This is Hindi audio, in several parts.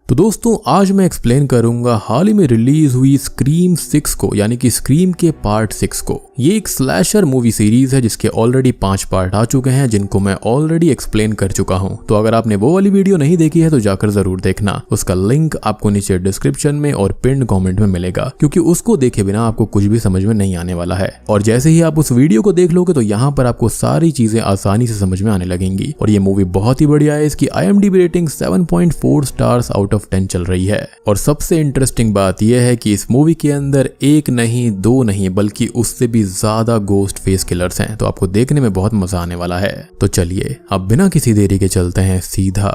तो दोस्तों आज मैं एक्सप्लेन करूंगा हाल ही में रिलीज हुई स्क्रीम 6 को, यानी कि स्क्रीम के पार्ट 6 को। ये एक स्लैशर मूवी सीरीज है जिसके ऑलरेडी 5 पार्ट आ चुके हैं, जिनको मैं ऑलरेडी एक्सप्लेन कर चुका हूं। तो अगर आपने वो वाली वीडियो नहीं देखी है तो जाकर जरूर देखना, उसका लिंक आपको नीचे डिस्क्रिप्शन में और पिन्ड कमेंट में मिलेगा, क्योंकि उसको देखे बिना आपको कुछ भी समझ में नहीं आने वाला है। और जैसे ही आप उस वीडियो को देख लोगे तो यहाँ पर आपको सारी चीजें आसानी से समझ में आने लगेंगी। और ये मूवी बहुत ही बढ़िया है। इसकी IMDb rating 7.4 stars out of 10 चल रही है। और सबसे इंटरेस्टिंग बात यह है कि इस मूवी के अंदर एक नहीं, दो नहीं, बल्कि उससे भी ज्यादा गोस्ट फेस किलर्स हैं। तो आपको देखने में बहुत मजा आने वाला है। तो चलिए अब बिना किसी देरी के चलते हैं सीधा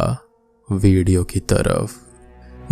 वीडियो की तरफ।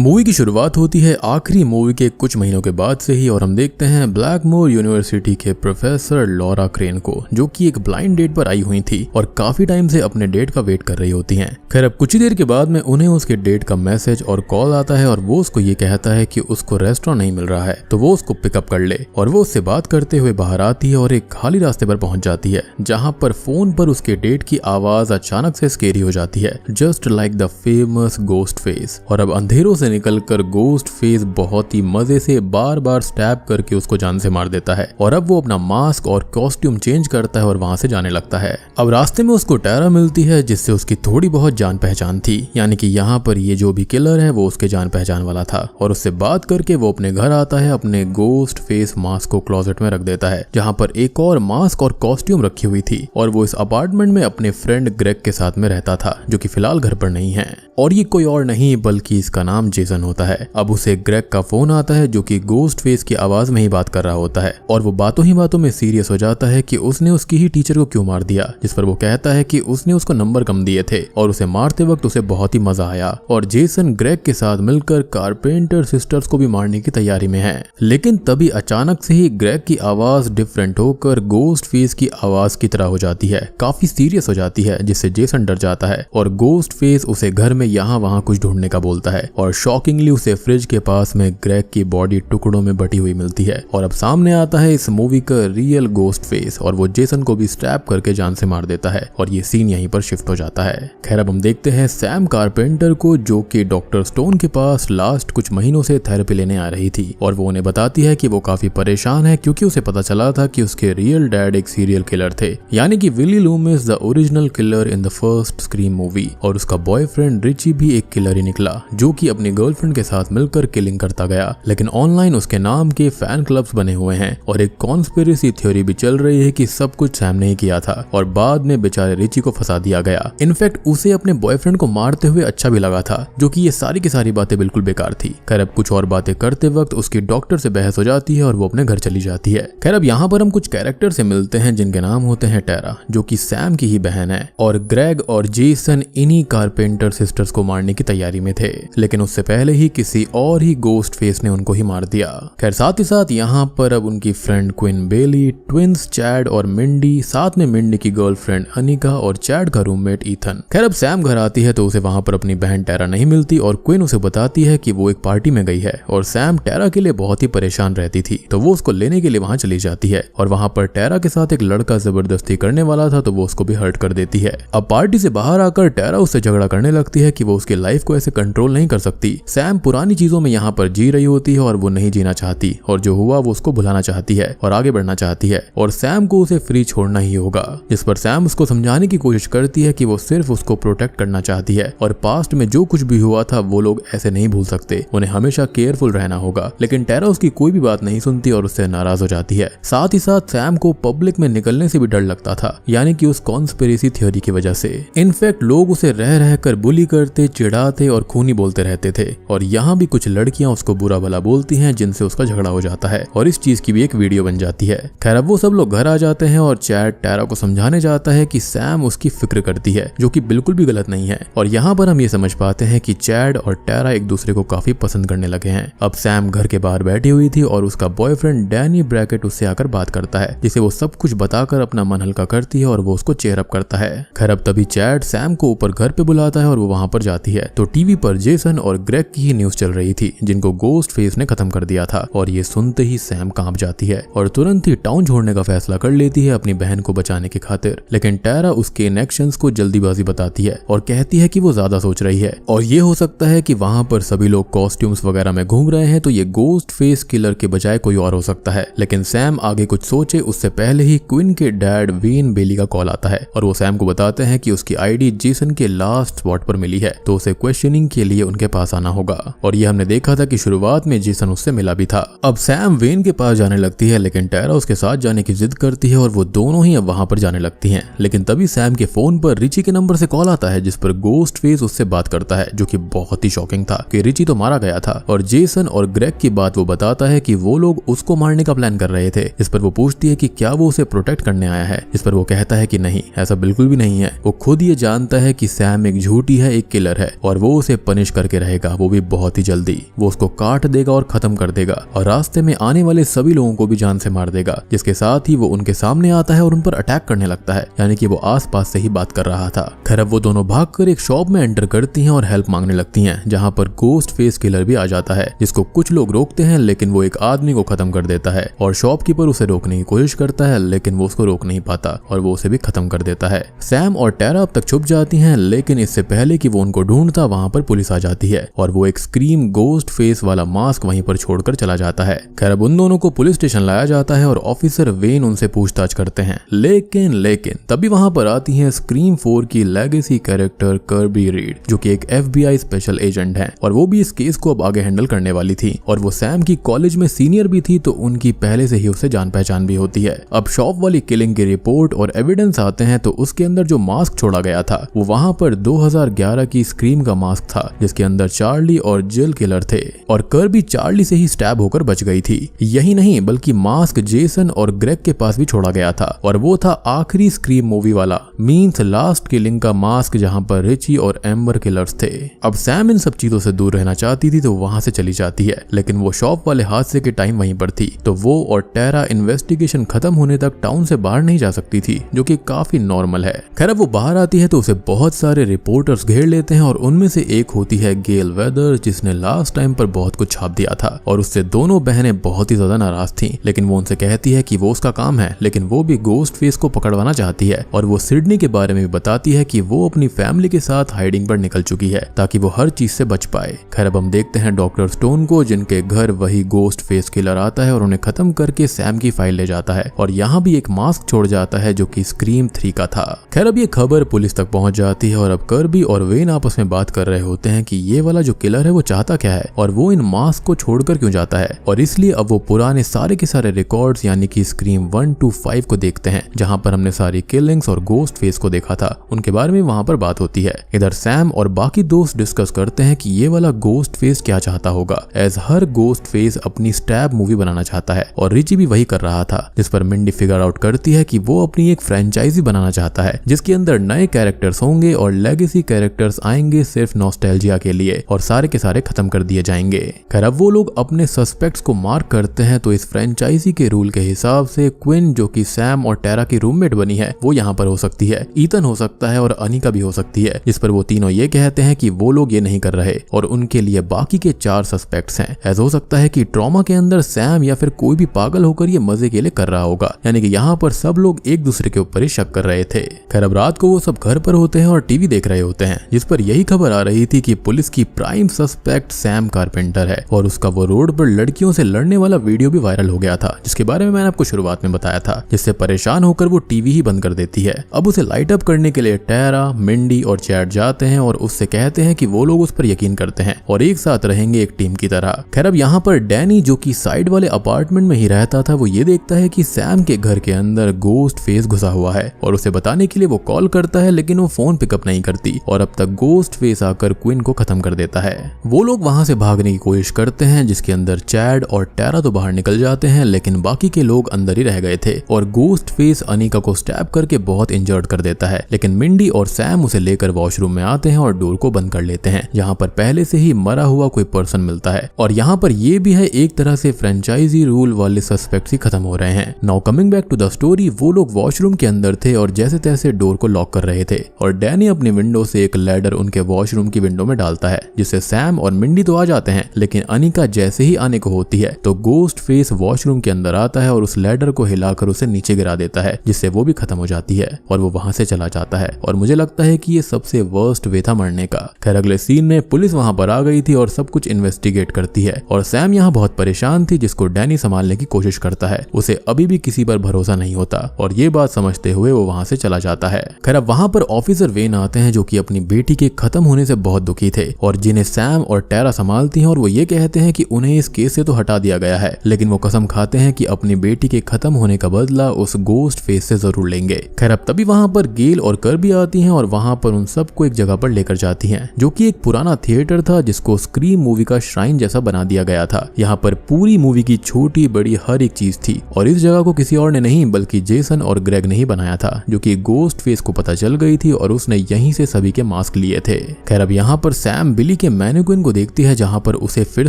मूवी की शुरुआत होती है आखिरी मूवी के कुछ महीनों के बाद से ही, और हम देखते हैं ब्लैकमोर यूनिवर्सिटी के प्रोफेसर लॉरा क्रेन को, जो कि एक ब्लाइंड डेट पर आई हुई थी और काफी टाइम से अपने डेट का वेट कर रही होती हैं। खैर अब कुछ ही देर के बाद में उन्हें उसके डेट का मैसेज और कॉल आता है और वो उसको ये कहता है कि उसको रेस्टोरेंट नहीं मिल रहा है, तो वो उसको पिकअप कर ले। और वो उससे बात करते हुए बाहर आती है और एक खाली रास्ते पर पहुंच जाती है, जहां पर फोन पर उसके डेट की आवाज अचानक से स्केरी हो जाती है, just like the famous ghost face. और अब अंधेरों से निकलकर गोस्ट फेस बहुत ही मजे से बार बार स्टैब करके उसको जान से मार देता है। और अब वो अपना मास्क और कॉस्ट्यूम चेंज करता है और वहां से जाने लगता है। अब रास्ते में उसको टैरा मिलती है, जिससे उसकी थोड़ी बहुत जान पहचान थी, यानी कि यहाँ पर ये जो भी किलर है वो उसके जान पहचान वाला था। और उससे बात करके वो अपने घर आता है, अपने गोस्ट फेस मास्क को क्लोजेट में रख देता है, जहाँ पर एक और मास्क और कॉस्ट्यूम रखी हुई थी। और वो इस अपार्टमेंट में अपने फ्रेंड ग्रेग के साथ में रहता था, जो कि फिलहाल घर पर नहीं है। और ये कोई और नहीं बल्कि इसका नाम जेसन होता है। अब उसे ग्रेग का फोन आता है, जो कि गोस्ट फेस की आवाज में ही बात कर रहा होता है। और वो बातों ही बातों में सीरियस हो जाता है कि उसने उसकी ही टीचर को क्यों मार दिया, जिस पर वो कहता है कि उसने उसको नंबर कम दिए थे और उसे मारते वक्त उसे बहुत ही मजा आया। और जेसन ग्रेग के साथ मिलकर कारपेंटर सिस्टर्स को भी मारने की तैयारी में है। लेकिन तभी अचानक से ही ग्रेग की आवाज डिफरेंट होकर गोस्ट फेस की आवाज की तरह हो जाती है, काफी सीरियस हो जाती है, जिससे जेसन डर जाता है। और गोस्ट फेस उसे घर में यहाँ वहाँ कुछ ढूंढने का बोलता है। और शॉकिंगली उसे फ्रिज के पास में ग्रेग की बॉडी टुकड़ों में बटी हुई मिलती है। और अब सामने आता है इस मूवी का रियल गोस्ट फेस, और वो जेसन को भी स्टैब करके जान से मार देता है। और ये सीन यहीं पर शिफ्ट हो जाता है। खैर अब हम देखते हैं सैम कारपेंटर को, जो कि डॉक्टर स्टोन के पास लास्ट कुछ महीनों से थेरेपी लेने आ रही थी। और वो उन्हें बताती है कि वो काफी परेशान है, क्योंकि उसे पता चला था कि उसके रियल डैड एक सीरियल किलर थे, यानी कि Billy Loomis the original killer in the first Scream movie. और उसका बॉयफ्रेंड रिची भी एक किलर ही निकला, जो कि अपनी गर्लफ्रेंड के साथ मिलकर किलिंग करता गया। लेकिन ऑनलाइन उसके नाम के फैन क्लब्स बने हुए हैं और एक कॉन्स्पिरेसी थ्योरी भी चल रही है कि सब कुछ सैम ने ही किया था और बाद में बेचारे रिची को फंसा दिया गया। इनफैक्ट उसे अपने बॉयफ्रेंड को मारते हुए अच्छा भी लगा था, जो कि ये सारी की सारी बातें बिल्कुल बेकार थी। खैर अब कुछ और बातें करते वक्त उसकी डॉक्टर से बहस हो जाती है और वो अपने घर चली जाती है। खैर अब यहाँ पर हम कुछ कैरेक्टर से मिलते हैं, जिनके नाम होते हैं टैरा, जो कि सैम की ही बहन है। और ग्रेग और जेसन इन्हीं कारपेंटर सिस्टर्स को मारने की तैयारी में थे, लेकिन उससे पहले ही किसी और ही गोस्ट फेस ने उनको ही मार दिया। खैर साथ ही साथ यहाँ पर अब उनकी फ्रेंड क्विन बेली, ट्विंस चैड और मिंडी, साथ में मिंडी की गर्लफ्रेंड अनिका और चैड का रूममेट ईथन। खैर अब सैम घर आती है तो उसे वहां पर अपनी बहन टैरा नहीं मिलती और क्विन उसे बताती है कि वो एक पार्टी में गई है और सैम टैरा के लिए बहुत ही परेशान रहती थी, तो वो उसको लेने के लिए वहां चली जाती है। और वहां पर टैरा के साथ एक लड़का जबरदस्ती करने वाला था, तो वो उसको भी हर्ट कर देती है। अब पार्टी से बाहर आकर टैरा उससे झगड़ा करने लगती है कि वो उसकी लाइफ को ऐसे कंट्रोल नहीं कर सकती। सैम पुरानी चीजों में यहाँ पर जी रही होती है और वो नहीं जीना चाहती, और जो हुआ वो उसको भुलाना चाहती है और आगे बढ़ना चाहती है। और सैम को उसे फ्री छोड़ना ही होगा, जिस पर सैम उसको समझाने की कोशिश करती है कि वो सिर्फ उसको प्रोटेक्ट करना चाहती है और पास्ट में जो कुछ भी हुआ था वो लोग ऐसे नहीं भूल सकते, उन्हें हमेशा केयरफुल रहना होगा। लेकिन टैरा उसकी कोई भी बात नहीं सुनती और उससे नाराज हो जाती है। साथ ही साथ सैम को पब्लिक में निकलने से भी डर लगता था, यानी कि उस कॉन्स्पिरेसी थ्योरी की वजह से। इनफैक्ट लोग उसे रह रहकर बुली करते, चिढ़ाते और खूनी बोलते रहते थे। और यहाँ भी कुछ लड़कियां उसको बुरा भला बोलती हैं, जिनसे उसका झगड़ा हो जाता है और इस चीज की भी एक वीडियो बन जाती है। खैर अब वो सब लोग घर आ जाते हैं और चैड टैरा को समझाने जाता है कि सैम उसकी फिक्र करती है, जो कि बिल्कुल भी गलत नहीं है। और यहाँ पर हम ये समझ पाते हैं कि चैड और टैरा एक दूसरे को काफी पसंद करने लगे हैं। अब सैम घर के बाहर बैठी हुई थी और उसका बॉयफ्रेंड डैनी ब्रैकेट उससे आकर बात करता है, जिसे वो सब कुछ बताकर अपना मन हल्का करती है और वो उसको चेयर अप करता है। खैर अब तभी चैड सैम को ऊपर घर पे बुलाता है और वो वहां पर जाती है, तो टीवी पर जेसन और ग्रेग की ही न्यूज चल रही थी जिनको गोस्ट फेस ने खत्म कर दिया था। और ये सुनते ही सैम कांप जाती है और तुरंत ही टाउन छोड़ने का फैसला कर लेती है अपनी बहन को बचाने की खातिर। लेकिन टैरा उसके इनएक्शंस को जल्दीबाजी बताती है और कहती है कि वो ज्यादा सोच रही है और ये हो सकता है कि वहां पर सभी लोग कॉस्ट्यूम्स वगैरह में घूम रहे हैं तो ये गोस्ट फेस किलर के बजाय कोई और हो सकता है। लेकिन सैम आगे कुछ सोचे उससे पहले ही क्विन के डैड वेन बेली का कॉल आता है और वो सैम को बताते हैं कि उसकी आईडी जेसन के लास्ट स्पॉट पर मिली है तो उसे क्वेश्चनिंग के लिए उनके पास आना होगा। और ये हमने देखा था कि शुरुआत में जेसन उससे मिला भी था। अब सैम वेन के पास जाने लगती है लेकिन टैरा उसके साथ जाने की जिद करती है और वो दोनों ही अब वहां पर जाने लगती हैं। लेकिन तभी सैम के फोन पर रिची के नंबर से कॉल आता है जिस पर गोस्ट फेस उससे बात करता है जो कि बहुत ही शॉकिंग था कि रिची तो मारा गया था। और जेसन और ग्रेग की बात वो बताता है कि वो लोग उसको मारने का प्लान कर रहे थे। इस पर वो पूछती है कि क्या वो उसे प्रोटेक्ट करने आया है। इस पर वो कहता है कि नहीं, ऐसा बिल्कुल भी नहीं है। वो खुद ये जानता है कि सैम एक झूठी है, एक किलर है और वो उसे पनिश करके रहेगा, वो भी बहुत ही जल्दी। वो उसको काट देगा और खत्म कर देगा और रास्ते में आने वाले सभी लोगों को भी जान से मार देगा। जिसके साथ ही वो उनके सामने आता है और उन पर अटैक करने लगता है, यानी कि वो आसपास से ही बात कर रहा था। खैर अब वो दोनों भागकर एक शॉप में एंटर करती हैं और हेल्प मांगने लगती हैं जहां पर गोस्ट फेस किलर भी आ जाता है जिसको कुछ लोग रोकते हैं लेकिन वो एक आदमी को खत्म कर देता है और शॉपकीपर उसे रोकने की कोशिश करता है लेकिन वो उसको रोक नहीं पाता और वो उसे भी खत्म कर देता है। सैम और टैरा अब तक छुप जाती हैं लेकिन इससे पहले कि वो उनको ढूंढता वहां पर पुलिस आ जाती है और वो एक स्क्रीम गोस्ट फेस वाला मास्क वहीं पर छोड़कर चला जाता है। खैर अब उन दोनों को पुलिस स्टेशन लाया जाता है और ऑफिसर वेन उनसे पूछताछ करते हैं। लेकिन तभी वहां पर आती है स्क्रीम 4 की लेगेसी कैरेक्टर कर्बी रीड जो कि एक FBI स्पेशल एजेंट है और वो भी इस केस को अब आगे हैंडल करने वाली थी। और वो सैम की कॉलेज में सीनियर भी थी तो उनकी पहले से ही उससे जान पहचान भी होती है। अब शॉप वाली किलिंग की रिपोर्ट और एविडेंस आते हैं तो उसके अंदर जो मास्क छोड़ा गया था वो वहां पर 2011 की स्क्रीम का मास्क था जिसके अंदर चार्ली और जिल किलर थे और कर्बी चार्ली से ही स्टैब होकर बच गई थी। यही नहीं बल्कि मास्क जेसन और ग्रेग के पास भी छोड़ा गया था और वो था आखिरी स्क्रीम मूवी वाला मीन्स लास्ट किलिंग का मास्क जहां पर रिची और एम्बर किलर्स थे। अब सैम इन सब चीजों से दूर रहना चाहती थी तो वहां से चली जाती है लेकिन वो शॉप वाले हादसे के टाइम वहीं पर थी तो वो और टैरा इन्वेस्टिगेशन खत्म होने तक टाउन से बाहर नहीं जा सकती थी जो कि काफी नॉर्मल है। खैर अब वो बाहर आती है तो उसे बहुत सारे रिपोर्टर्स घेर लेते हैं और उनमें से एक होती है गेल वेदर जिसने लास्ट टाइम पर बहुत कुछ छाप दिया था और उससे दोनों बहनें बहुत ही ज्यादा नाराज थीं। लेकिन वो उनसे कहती है कि वो उसका काम है लेकिन वो भी गोस्ट फेस को पकड़वाना चाहती है और वो सिडनी के बारे में भी बताती है कि वो अपनी फैमिली के साथ हाइडिंग पर निकल चुकी है ताकि वो हर चीज से बच पाए। खैर अब हम देखते हैं डॉक्टर स्टोन को जिनके घर वही गोस्ट फेस किलर आता है और उन्हें खत्म करके सैम की फाइल ले जाता है और यहाँ भी एक मास्क छोड़ जाता है जो कि स्क्रीम 3 का था। खैर अब ये खबर पुलिस तक पहुंच जाती है और अब कर्बी और वेन आपस में बात कर रहे होते हैं कि ये वाला जो किलर है वो चाहता क्या है और वो इन मास्क को छोड़कर क्यों जाता है। और इसलिए अब वो पुराने सारे के सारे रिकॉर्ड्स यानी कि स्क्रीम 1 to 5 को देखते हैं जहां पर हमने सारी किलिंग्स और गोस्ट फेस को देखा था, उनके बारे में वहां पर बात होती है। इधर सैम और बाकी दोस्त डिस्कस करते हैं कि ये वाला गोस्ट फेस क्या चाहता होगा एज हर गोस्ट फेस अपनी स्टैब मूवी बनाना चाहता है और रिची भी वही कर रहा था जिस पर मिंडी फिगर आउट करती है कि वो अपनी एक फ्रेंचाइजी बनाना चाहता है जिसके अंदर नए कैरेक्टर्स होंगे और लेगेसी कैरेक्टर्स आएंगे सिर्फ नॉस्टैल्जिया के लिए और सारे के सारे खत्म कर दिए जाएंगे। खैर अब वो लोग अपने सस्पेक्ट्स को मार्क करते हैं तो इस फ्रेंचाइजी के रूल के हिसाब से क्विन जो कि सैम और टैरा की रूममेट बनी है वो यहाँ पर हो सकती है, ईथन हो सकता है और अनिका भी हो सकती है। जिस पर वो तीनों ये कहते हैं कि वो लोग ये नहीं कर रहे और उनके लिए बाकी के 4 सस्पेक्ट्स हैं। ऐसा हो सकता है कि ट्रॉमा के अंदर सैम या फिर कोई भी पागल होकर ये मजे के लिए कर रहा होगा, यानी कि यहाँ पर सब लोग एक दूसरे के ऊपर ही शक कर रहे थे। खैर अब रात को वो सब घर पर होते हैं और टीवी देख रहे होते हैं जिस पर यही खबर आ रही थी कि पुलिस की प्राइम सस्पेक्ट सैम कारपेंटर है और उसका वो रोड पर लड़कियों से लड़ने वाला वीडियो भी वायरल हो गया था जिसके बारे में मैंने आपको शुरुआत में बताया था, जिससे परेशान होकर वो टीवी ही बंद कर देती है। अब उसे लाइट अप करने के लिए टैरा, मिंडी और चैट जाते हैं और उससे कहते हैं कि वो लोग उस पर यकीन करते हैं और एक साथ रहेंगे एक टीम की तरह। खैर अब यहाँ पर डैनी जो कि साइड वाले अपार्टमेंट में ही रहता था वो ये देखता है कि सैम के घर के अंदर गोस्ट फेस घुसा हुआ है और उसे बताने के लिए वो कॉल करता है लेकिन वो फोन पिकअप नहीं करती और अब तक गोस्ट फेस आकर क्विन को खत्म कर देता है। वो लोग वहां से भागने की कोशिश करते हैं जिसके अंदर चैड और टैरा तो बाहर निकल जाते हैं लेकिन बाकी के लोग अंदर ही रह गए थे और गोस्ट फेस अनिका को स्टैब करके बहुत इंजर्ड कर देता है। लेकिन मिंडी और सैम उसे लेकर वॉशरूम में आते हैं और डोर को बंद कर लेते हैं जहां पर पहले से ही मरा हुआ कोई पर्सन मिलता है और यहाँ पर ये भी है एक तरह से फ्रेंचाइजी रूल वाले सस्पेक्ट्स ही खत्म हो रहे हैं। Now coming back to the story, वो लोग वॉशरूम के अंदर थे और जैसे तैसे डोर को लॉक कर रहे थे और डैनी अपनी विंडो से एक लैडर उनके वॉशरूम की विंडो में डालता है जिससे सैम और मिंडी तो आ जाते हैं, लेकिन अनिका जैसे ही आने को होती है तो गोस्ट फेस वॉशरूम के अंदर आता है और उस लैडर को हिलाकर उसे नीचे गिरा देता है, जिससे वो भी खत्म हो जाती है और वो वहां से चला जाता है। और मुझे लगता है कि ये सबसे वर्स्ट वे था मरने का। खैर अगले सीन में पुलिस वहां पर आ गई थी और सब कुछ इन्वेस्टिगेट करती है और सैम यहाँ बहुत परेशान थी, जिसको डैनी संभालने की कोशिश करता है। उसे अभी भी किसी पर भरोसा नहीं होता और ये बात समझते हुए वो वहां से चला जाता है। खैर अब वहां पर ऑफिसर वेन आते हैं जो कि अपनी बेटी के खत्म होने से बहुत दुखी थे और जिन्हें सैम और टेरा संभालती हैं, और वो ये कहते हैं कि उन्हें इस केस से तो हटा दिया गया है, लेकिन वो कसम खाते हैं कि अपनी बेटी के खत्म होने का बदला उस गोस्ट फेस से जरूर लेंगे। खैर अब तभी वहां पर गेल और कर्बी आती हैं और वहां पर उन सबको एक जगह पर लेकर जाती हैं, जो कि एक पुराना थिएटर था जिसको स्क्रीम मूवी का श्राइन जैसा बना दिया गया था। यहाँ पर पूरी मूवी की छोटी बड़ी हर एक चीज थी और इस जगह को किसी और ने नहीं बल्कि जेसन और ग्रेग ने ही बनाया था, जो कि गोस्ट फेस को पता चल गई थी और उसने यहीं से सभी के मास्क लिए थे। खैर अब यहाँ पर सैम बिली के मैनिक्विन को देखती है, जहाँ पर उसे फिर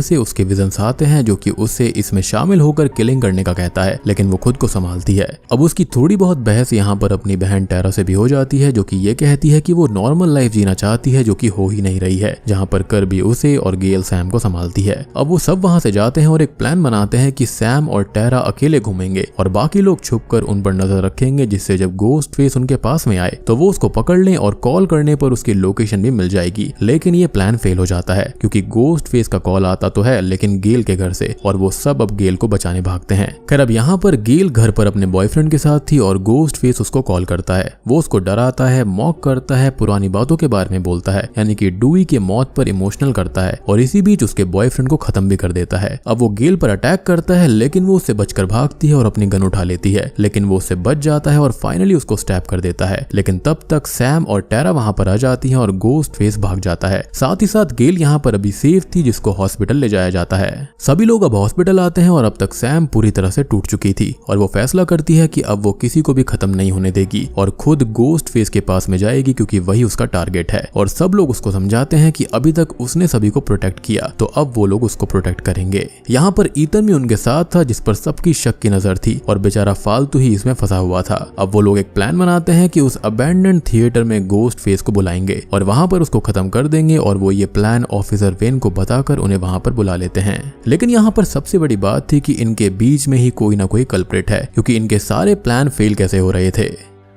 से उसके विजन्स आते हैं, जो कि उससे इसमें शामिल होकर किलिंग करने का कहता है, लेकिन वो खुद को संभालती है। अब उसकी थोड़ी बहुत बहस यहाँ पर अपनी बहन टेरा से भी हो जाती है, जो कि ये कहती है कि वो नॉर्मल लाइफ जीना चाहती है, जो कि हो ही नहीं रही है, जहाँ पर कर्बी उसे और गेल सैम को संभालती है। अब वो सब वहां से जाते हैं और एक प्लान बनाते हैं कि सैम और टेरा अकेले घूमेंगे और बाकी लोग छुपकर उन पर नजर रखेंगे, जिससे जब गोस्ट फेस उनके पास में आए तो वो उसको पकड़ लें और कॉल करने पर उसकी लोकेशन भी मिल जाएगी। लेकिन ये प्लान फेल हो जाता है क्योंकि गोस्ट फेस का कॉल आता तो है, लेकिन गेल के घर से, और वो सब अब गेल को बचाने भागते हैं। खैर अब यहाँ पर गेल घर पर अपने बॉयफ्रेंड के साथ थी और गोस्ट फेस उसको कॉल करता है। वो उसको डराता है, मॉक करता है, पुरानी बातों के बारे में बोलता है, यानी कि डूई के मौत पर इमोशनल करता है और इसी बीच उसके बॉयफ्रेंड को खत्म भी कर देता है। अब वो गेल पर अटैक करता है, लेकिन वो उससे बचकर भागती है और अपनी गन उठा लेती है, लेकिन वो उससे बच जाता है और फाइनली उसको स्टैब कर देता है। लेकिन तब तक सैम और टेरा वहां पर आ जाती हैं और गोस्ट फेस भाग जाता है। साथ ही साथ गेल यहाँ पर अभी सेफ थी, जिसको हॉस्पिटल ले जाया जाता है। सभी लोग अब हॉस्पिटल आते हैं और अब तक सैम पूरी तरह से टूट चुकी थी और वो फैसला करती है कि अब वो किसी को भी खत्म नहीं होने देगी और खुद गोस्ट फेस के पास में जाएगी, क्योंकि वही उसका टारगेट है। और सब लोग उसको समझाते हैं कि अभी तक उसने सभी को प्रोटेक्ट किया, तो अब वो लोग उसको प्रोटेक्ट करेंगे। यहाँ पर ईथन भी उनके साथ था, जिस पर सबकी शक की नजर थी और बेचारा फालतू ही इसमें फंसा हुआ था। अब वो लोग एक प्लान बनाते हैं कि उस अबैंडन्ड थिएटर में गोस्ट फेस को बुलाएंगे और वहां पर उसको खत्म कर देंगे, और वो ये प्लान ऑफिसर वेन को बताकर उन्हें वहां पर बुला लेते हैं। लेकिन यहाँ पर सबसे बड़ी बात थी कि इनके बीच में ही कोई ना कोई कल्प्रिट है, क्योंकि इनके सारे प्लान फेल कैसे हो रहे थे।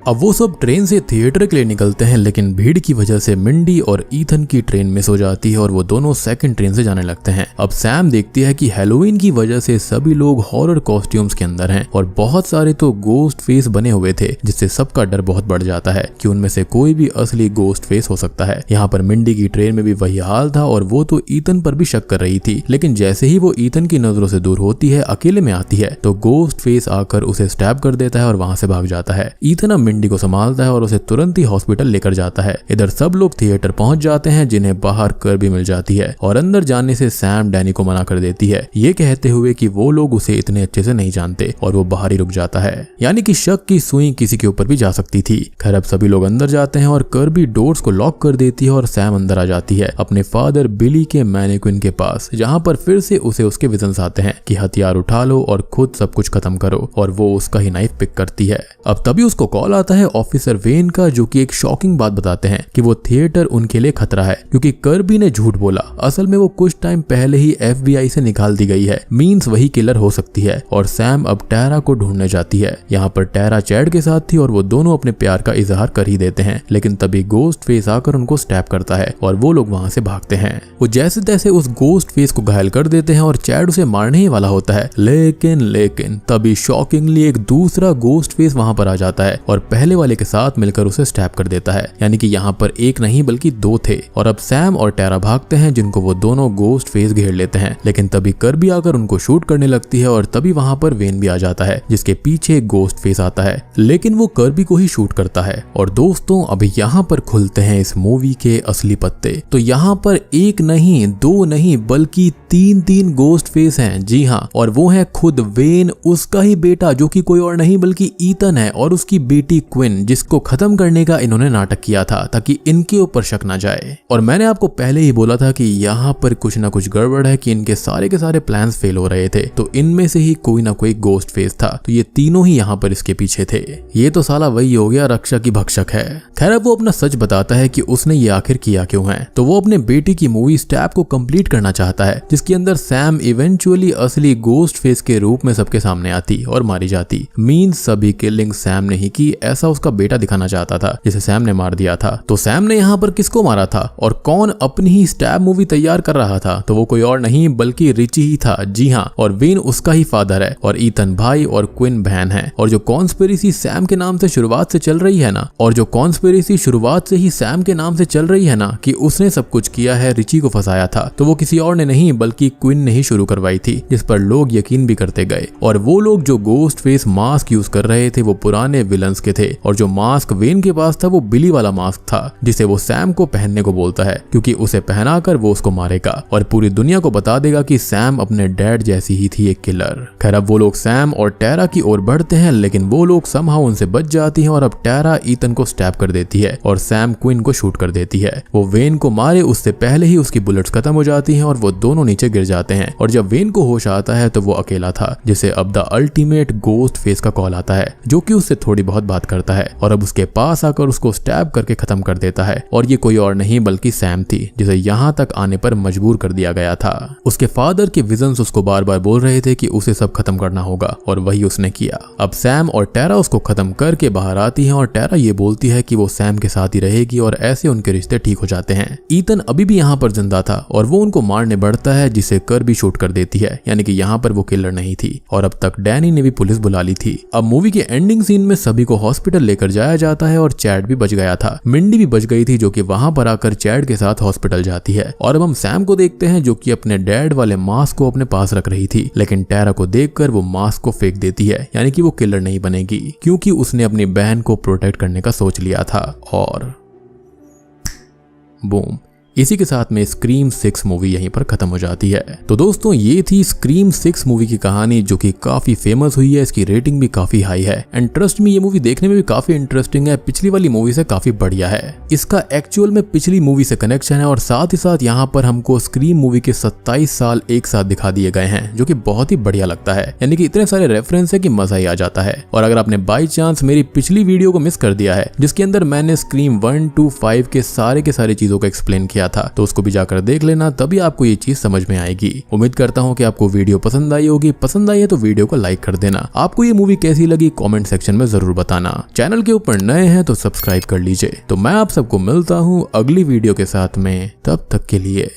अब वो सब ट्रेन से थिएटर के लिए निकलते हैं, लेकिन भीड़ की वजह से मिंडी और ईथन की ट्रेन मिस हो जाती है और वो दोनों सेकंड ट्रेन से जाने लगते हैं। अब सैम देखती है कि हैलोवीन की वजह से सभी लोग हॉरर कॉस्ट्यूम्स के अंदर हैं और बहुत सारे तो गोस्ट फेस बने हुए थे, जिससे सबका डर बहुत बढ़ जाता है कि उनमें से कोई भी असली गोस्ट फेस हो सकता है। यहाँ पर मिंडी की ट्रेन में भी वही हाल था और वो तो ईथन पर भी शक कर रही थी, लेकिन जैसे ही वो ईथन की नजरों से दूर होती है, अकेले में आती है, तो गोस्ट फेस आकर उसे स्टैब कर देता है और वहां से भाग जाता है। ईथन अब मिंडी को संभालता है और उसे तुरंत ही हॉस्पिटल लेकर जाता है। इधर सब लोग थिएटर पहुंच जाते हैं, जिन्हें बाहर कर्बी मिल जाती है और अंदर जाने से सैम डैनी को मना कर देती है, ये कहते हुए कि वो लोग उसे इतने अच्छे से नहीं जानते, और वो बाहर ही रुक जाता है। यानी कि शक की सुई किसी के ऊपर भी जा सकती थी। खैर अब सभी लोग अंदर जाते हैं और कर्बी डोर्स को लॉक कर देती है और सैम अंदर आ जाती है अपने फादर बिली के मैनिक्विन के पास, जहां पर फिर से उसे उसके विजन्स आते हैं कि हथियार उठा लो और खुद सब कुछ खत्म करो, और वो उसका ही नाइफ पिक करती है। अब तभी उसको कॉल आता है ऑफिसर वेन का, जो कि एक शॉकिंग बात बताते हैं कि वो थिएटर उनके लिए खतरा है, क्योंकि कर्बी ने झूठ बोला। असल में वो कुछ टाइम पहले ही FBI से निकाल दी गई है, मींस वही किलर हो सकती है। और सैम अब टेरा को ढूंढने जाती है। यहाँ पर टेरा चैड के साथ थी और वो दोनों अपने प्यार का इजहार कर ही देते हैं, लेकिन तभी गोस्ट फेस आकर उनको स्टैब करता है और वो लोग वहां से भागते हैं। वो जैसे तैसे उस गोस्ट फेस को घायल कर देते हैं और चैड उसे मारने ही वाला होता है, लेकिन तभी शॉकिंगली एक दूसरा गोस्ट फेस वहां पर आ जाता है और पहले वाले के साथ मिलकर उसे स्टैब कर देता है। यानी कि यहाँ पर एक नहीं बल्कि दो थे, और अब सैम और टेरा भागते हैं, जिनको वो दोनों गोस्ट फेस घेर लेते हैं। लेकिन तभी कर्बी आकर उनको शूट करने लगती है और तभी वहां पर वेन भी आ जाता है, जिसके पीछे गोस्ट फेस आता है, लेकिन वो कर्बी को ही शूट करता है। और दोस्तों अभी यहाँ पर खुलते हैं इस मूवी के असली पत्ते। तो यहाँ पर एक नहीं, दो नहीं, बल्कि तीन गोस्ट फेस हैं। जी हाँ, और वो है खुद वेन, उसका ही बेटा, जो कि कोई और नहीं बल्कि ईथन है, और उसकी बेटी क्विन, जिसको खत्म करने का इन्होंने नाटक किया था ताकि इनके ऊपर शक ना जाए। और मैंने आपको पहले ही बोला था कि यहाँ पर कुछ ना कुछ गड़बड़ है, कि इनके सारे के सारे प्लान्स फेल हो रहे थे, तो इनमें से ही कोई ना कोई गोस्ट फेस था, तो ये तीनों ही यहाँ पर इसके पीछे थे। ये तो साला वही हो गया रक्षा की भक्षक है। खैर अब वो अपना सच बताता है कि उसने ये आखिर किया क्यों है। तो वो अपने बेटी की मूवी स्टैप को कंप्लीट करना चाहता है, जिसके अंदर सैम इवेंचुअली असली गोस्ट फेस के रूप में सबके सामने आती और मारी जाती। मींस सभी किलिंग सैम ने ही की, ऐसा उसका बेटा दिखाना चाहता था जिसे सैम ने मार दिया था। तो सैम ने यहाँ पर किसको मारा था और कौन अपनी ही स्टैब मूवी तैयार कर रहा था? तो वो कोई और नहीं बल्कि रिची ही था। जी हाँ, और वेन उसका ही फादर है और ईथन भाई और क्विन बहन है। और जो कॉन्स्पिरेसी सैम के नाम से शुरुआत से चल रही है ना, कि उसने सब कुछ किया है, रिची को फंसाया था, तो वो किसी और ने नहीं बल्कि क्विन ने ही शुरू करवाई थी, जिस पर लोग यकीन भी करते गए। और वो लोग जो गोस्ट फेस मास्क यूज कर रहे थे वो पुराने विलन्स के थे, और जो मास्क वेन के पास था वो बिली वाला मास्क था, जिसे वो सैम को पहनने को बोलता है, क्योंकि उसे पहनाकर वो उसको मारेगा और पूरी दुनिया को बता देगा कि सैम अपने डैड जैसी ही थी एक किलर। खैर अब वो लोग सैम और टेरा की ओर बढ़ते हैं, लेकिन वो लोग समहाउ उनसे बच जाती हैं और अब टेरा ईथन को स्टैब कर देती है और सैम क्विन को शूट कर देती है। वो वेन को मारे उससे पहले ही उसकी बुलेट्स खत्म हो जाती हैं और वो दोनों नीचे गिर जाते हैं। और जब वेन को होश आता है तो वो अकेला था, जिसे अब द अल्टीमेट गोस्ट फेस का कॉल आता है, जो कि उससे थोड़ी बहुत बात करता है और अब उसके पास आकर उसको स्टैब करके खत्म कर देता है। और ये कोई और नहीं बल्कि सैम थी, जिसे यहाँ तक आने पर मजबूर कर दिया गया था। उसके फादर के विजन्स उसको बार बार बोल रहे थे कि उसे सब खत्म करना होगा और वही उसने किया। अब सैम और टेरा उसको खत्म करके बाहर आती हैं और टेरा ये बोलती है कि वो सैम के साथ ही रहेगी और ऐसे उनके रिश्ते ठीक हो जाते हैं। ईथन अभी भी यहाँ पर जिंदा था और वो उनको मारने बढ़ता है, जिसे कर भी शूट कर देती है, यानी कि यहाँ पर वो किलर नहीं थी। और अब तक डैनी ने भी पुलिस बुला ली थी। अब मूवी के एंडिंग सीन में सभी को हॉस्पिटल लेकर जाया जाता है और चैड भी बच गया था। मिंडी भी बच गई थी, जो कि वहां पर आकर चैड के साथ हॉस्पिटल जाती है। और अब हम सैम को देखते हैं, जो कि अपने डैड वाले मास्क को अपने पास रख रही थी, लेकिन टेरा को देखकर वो मास्क को फेंक देती है, यानी कि वो किलर नहीं बनेगी, क्योंकि उसने अपनी बहन को प्रोटेक्ट करने का सोच लिया था। और बूम, इसी के साथ में स्क्रीम 6 मूवी यहीं पर खत्म हो जाती है। तो दोस्तों ये थी स्क्रीम 6 मूवी की कहानी, जो कि काफी फेमस हुई है। इसकी रेटिंग भी काफी हाई है एंड ट्रस्ट मी ये मूवी देखने में भी काफी इंटरेस्टिंग है। पिछली वाली मूवी से काफी बढ़िया है। इसका एक्चुअल में पिछली मूवी से कनेक्शन है और साथ ही साथ यहाँ पर हमको स्क्रीम मूवी के 27 साल एक साथ दिखा दिए गए हैं, जो कि बहुत ही बढ़िया लगता है। यानी कि इतने सारे रेफरेंस है कि मजा ही आ जाता है। और अगर आपने बाई चांस मेरी पिछली वीडियो को मिस कर दिया है, जिसके अंदर मैंने स्क्रीम 1 to 5 के सारे चीजों को एक्सप्लेन किया था, तो उसको भी जाकर देख लेना, तभी आपको ये चीज समझ में आएगी। उम्मीद करता हूँ कि आपको वीडियो पसंद आई होगी। पसंद आई है तो वीडियो को लाइक कर देना। आपको ये मूवी कैसी लगी कमेंट सेक्शन में जरूर बताना। चैनल के ऊपर नए हैं तो सब्सक्राइब कर लीजिए। तो मैं आप सबको मिलता हूँ अगली वीडियो के साथ में, तब तक के लिए।